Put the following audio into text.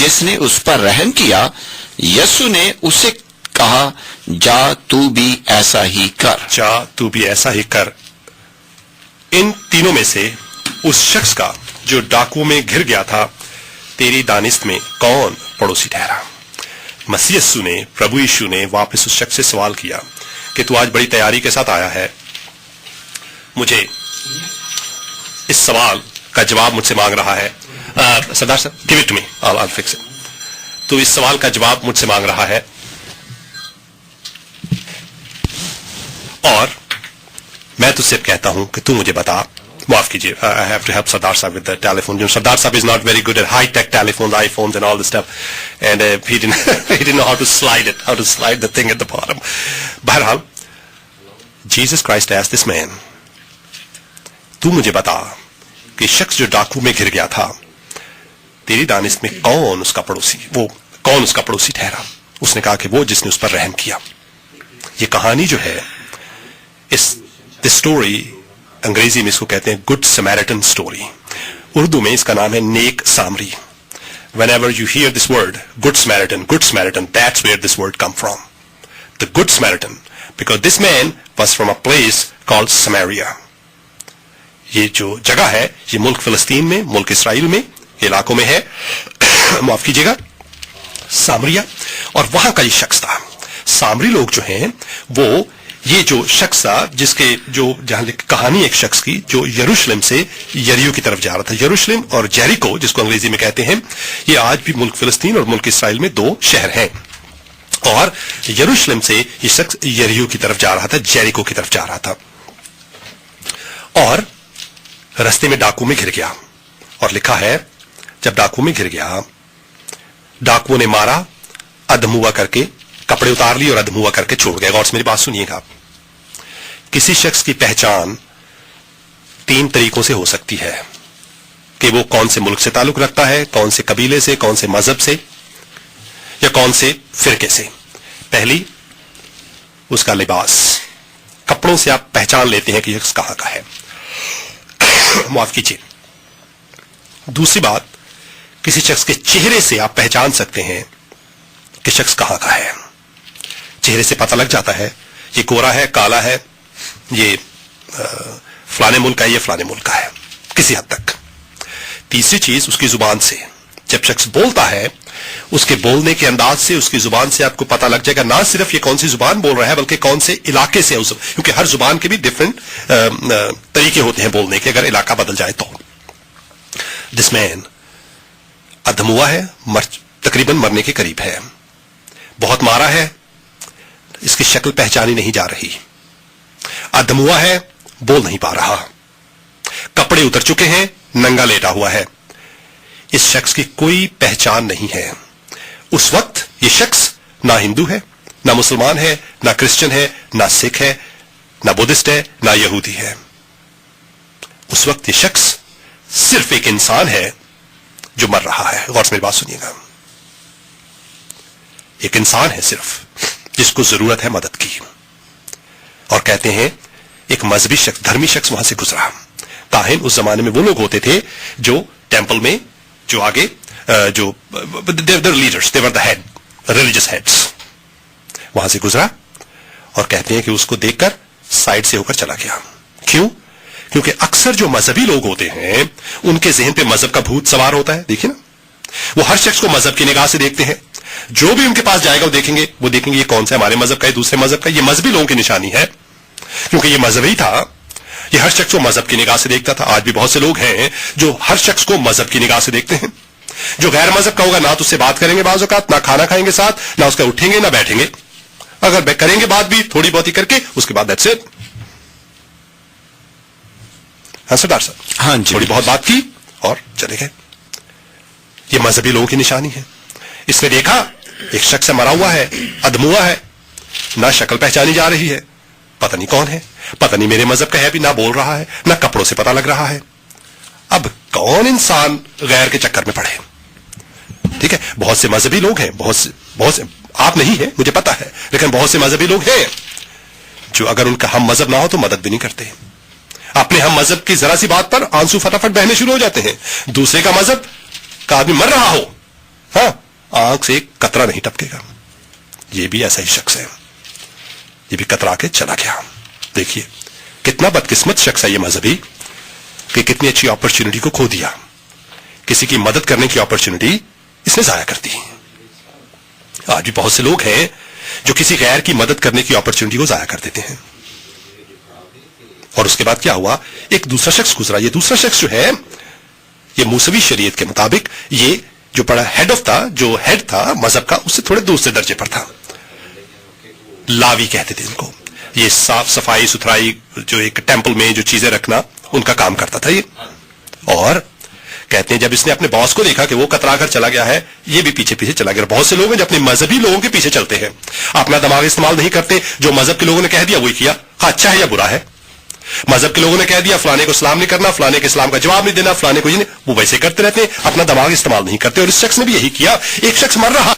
جس نے اس پر رحم کیا، یسوع نے اسے کہا، جا تو بھی ایسا ہی کر۔ جا تو بھی ایسا ہی کر۔ ان تینوں میں سے اس شخص کا جو ڈاکو میں گھر گیا تھا، تیری دانست میں کون پڑوسی ٹھہرا؟ مسیح یسوع نے، پربھو یشوع نے واپس اس شخص سے سوال کیا کہ تو آج بڑی تیاری کے ساتھ آیا ہے، مجھے اس سوال کا جواب مجھ سے مانگ رہا ہے۔ سردار صاحب give it to me, I'll fix it۔ تو اس سوال کا جواب مجھ سے مانگ رہا ہے، اور میں تجھ سے کہتا ہوں کہ تو مجھے بتا۔ معاف کیجیے، I have to help سردار صاحب with the telephone۔ سردار صاحب is not very good at high tech telephones, iPhones and all this stuff, and he didn't know how to slide the thing at the bottom۔ بہرحال Jesus Christ asked this man، تو مجھے بتا کہ شخص جو ڈاکو میں گر گیا تھا، تیری دانست میں کون اس کا پڑوسی ٹھہرا؟ اس نے کہا کہ وہ جس نے اس پر رحم کیا۔ یہ کہانی جو ہے، اس اسٹوری انگریزی میں اس کو کہتے ہیں گڈ سمیرٹن اسٹوری، اردو میں اس کا نام ہے نیک سامری۔ Whenever you hear this word good Samaritan, that's where this word come from, the good Samaritan, because this man was from a place called Samaria۔ یہ جو جگہ ہے، یہ ملک فلسطین میں، ملک اسرائیل میں علاقوں میں ہے، معاف کیجیے گا، سامریا، اور وہاں کا یہ شخص تھا۔ سامری لوگ جو ہیں وہ، یہ جو شخص تھا جس کے جو جہاں کہانی ایک شخص کی جو یروشلم سے یریو کی طرف جا رہا تھا۔ یروشلم اور جیریکو جس کو انگریزی میں کہتے ہیں، یہ آج بھی ملک فلسطین اور ملک اسرائیل میں دو شہر ہیں، اور یروشلم سے یہ شخص یریو کی طرف جا رہا تھا، جیریکو کی طرف جا رہا تھا، اور رستے میں ڈاکو میں گر گیا۔ اور لکھا ہے جب ڈاکو میں گر گیا، ڈاکو نے مارا، ادم ہوا کر کے کپڑے اتار لیے اور ادم ہوا کر کے چھوڑ گئے۔ غور سے میری بات سنیے گا، کسی شخص کی پہچان تین طریقوں سے ہو سکتی ہے کہ وہ کون سے ملک سے تعلق رکھتا ہے، کون سے قبیلے سے، کون سے مذہب سے، یا کون سے فرقے سے۔ پہلی، اس کا لباس، کپڑوں سے آپ پہچان لیتے ہیں کہ یہ شخص کہاں کا ہے، معاف کیجیے۔ دوسری بات، کسی شخص کے چہرے سے آپ پہچان سکتے ہیں کہ شخص کہاں کا ہے، چہرے سے پتہ لگ جاتا ہے یہ گورا ہے، کالا ہے، یہ فلانے ملک کا ہے، یہ فلانے ملک کا ہے، کسی حد تک۔ تیسری چیز، اس کی زبان سے، جب شخص بولتا ہے اس کے بولنے کے انداز سے، اس کی زبان سے آپ کو پتہ لگ جائے گا نہ صرف یہ کون سی زبان بول رہا ہے بلکہ کون سے علاقے سے، کیونکہ ہر زبان کے بھی ڈفرینٹ طریقے ہوتے ہیں بولنے کے، اگر علاقہ بدل جائے تو۔ دس مین ادھم ہوا ہے، تقریباً مرنے کے قریب ہے، بہت مارا ہے، اس کی شکل پہچانی نہیں جا رہی، ادھم ہوا ہے، بول نہیں پا رہا، کپڑے اتر چکے ہیں، ننگا لیٹا ہوا ہے، اس شخص کی کوئی پہچان نہیں ہے۔ اس وقت یہ شخص نہ ہندو ہے، نہ مسلمان ہے، نہ کرسچن ہے، نہ سکھ ہے، نہ بدھسٹ ہے، نہ یہودی ہے۔ اس وقت یہ شخص صرف ایک انسان ہے جو مر رہا ہے۔ غور سے میری بات سنیے گا، ایک انسان ہے صرف جس کو ضرورت ہے مدد کی، اور کہتے ہیں ایک مذہبی شخص، دھرمی شخص وہاں سے گزرا۔ کاہن اس زمانے میں وہ لوگ ہوتے تھے جو ٹیمپل میں، جو آگے جو leaders, they were the head, religious heads، وہاں سے گزرا، اور کہتے ہیں کہ اس کو دیکھ کر سائڈ سے ہو کر چلا گیا۔ کیوں؟ کیونکہ اکثر جو مذہبی لوگ ہوتے ہیں ان کے ذہن پہ مذہب کا بھوت سوار ہوتا ہے۔ دیکھیں نا، وہ ہر شخص کو مذہب کی نگاہ سے دیکھتے ہیں، جو بھی ان کے پاس جائے گا وہ دیکھیں گے یہ کون سا ہمارے مذہب کا ہے، دوسرے مذہب کا۔ یہ مذہبی لوگوں کی نشانی ہے، کیونکہ یہ مذہبی تھا، یہ ہر شخص کو مذہب کی نگاہ سے دیکھتا تھا۔ آج بھی بہت سے لوگ ہیں جو ہر شخص کو مذہب کی نگاہ سے دیکھتے ہیں۔ جو غیر مذہب کا ہوگا نہ تو اس سے بات کریں گے بعض اوقات، نہ کھانا کھائیں گے ساتھ، نہ اس کا اٹھیں گے، نہ بیٹھیں گے، اگر کریں گے بات بھی تھوڑی بہت ہی کر کے، اس کے بعد دیٹس اٹ۔ ہاں سردار صاحب، ہاں جی، تھوڑی بہت بات کی اور چلے گئے۔ یہ مذہبی لوگوں کی نشانی ہے۔ اس نے دیکھا ایک شخص مرا ہوا ہے، ادم ہوا ہے، نہ شکل پہچانی جا رہی ہے، پتہ نہیں کون ہے، پتہ نہیں میرے مذہب کا ہے بھی، نہ بول رہا ہے، نہ کپڑوں سے پتہ لگ رہا ہے۔ اب کون انسان غیر کے چکر میں پڑے؟ ٹھیک ہے، بہت سے مذہبی لوگ ہیں، بہت سے آپ نہیں ہیں مجھے پتا ہے، لیکن بہت سے مذہبی لوگ ہیں جو اگر ان کا ہم مذہب نہ ہو تو مدد بھی نہیں کرتے۔ اپنے ہم مذہب کی ذرا سی بات پر آنسو فٹافٹ بہنے شروع ہو جاتے ہیں۔ دوسرے کا مذہب کا آدمی مر رہا ہو، ہاں آنکھ سے ایک قطرہ نہیں ٹپکے گا. یہ بھی ایسا ہی شخص ہے, یہ بھی کترا کے چلا گیا. دیکھیے کتنا بدقسمت شخص ہے یہ مذہبی, کہ کتنی اچھی اپرچونٹی کو کھو دیا. کسی کی مدد کرنے کی اپرچونٹی اس نے ضائع کر دی. آج بھی بہت سے لوگ ہیں جو کسی غیر کی مدد کرنے کی اپرچونٹی کو ضائع کر دیتے ہیں. اور اس کے بعد کیا ہوا, ایک دوسرا شخص گزرا. یہ دوسرا شخص جو ہے یہ موسوی شریعت کے مطابق یہ جو بڑا ہیڈ آف تھا, جو ہیڈ تھا مذہب کا, اس سے تھوڑے دوسرے درجے پر تھا. لاوی کہتے تھے ان کو. یہ صاف صفائی ستھرائی جو ایک ٹیمپل میں جو چیزیں رکھنا ان کا کام کرتا تھا یہ. اور کہتے ہیں جب اس نے اپنے باس کو دیکھا کہ وہ کترا کر چلا گیا ہے, یہ بھی پیچھے پیچھے چلا گیا. بہت سے لوگ ہیں جو اپنے مذہبی لوگوں کے پیچھے چلتے ہیں, اپنا دماغ استعمال نہیں کرتے. جو مذہب کے لوگوں نے کہہ دیا وہی کیا, اچھا ہے یا برا ہے. مذہب کے لوگوں نے کہہ دیا فلانے کو سلام نہیں کرنا, فلانے کے اسلام کا جواب نہیں دینا, فلانے کو یہ نہیں, وہ ویسے کرتے رہتے ہیں, اپنا دماغ استعمال نہیں کرتے. اور اس شخص نے بھی یہی کیا. ایک شخص مر رہا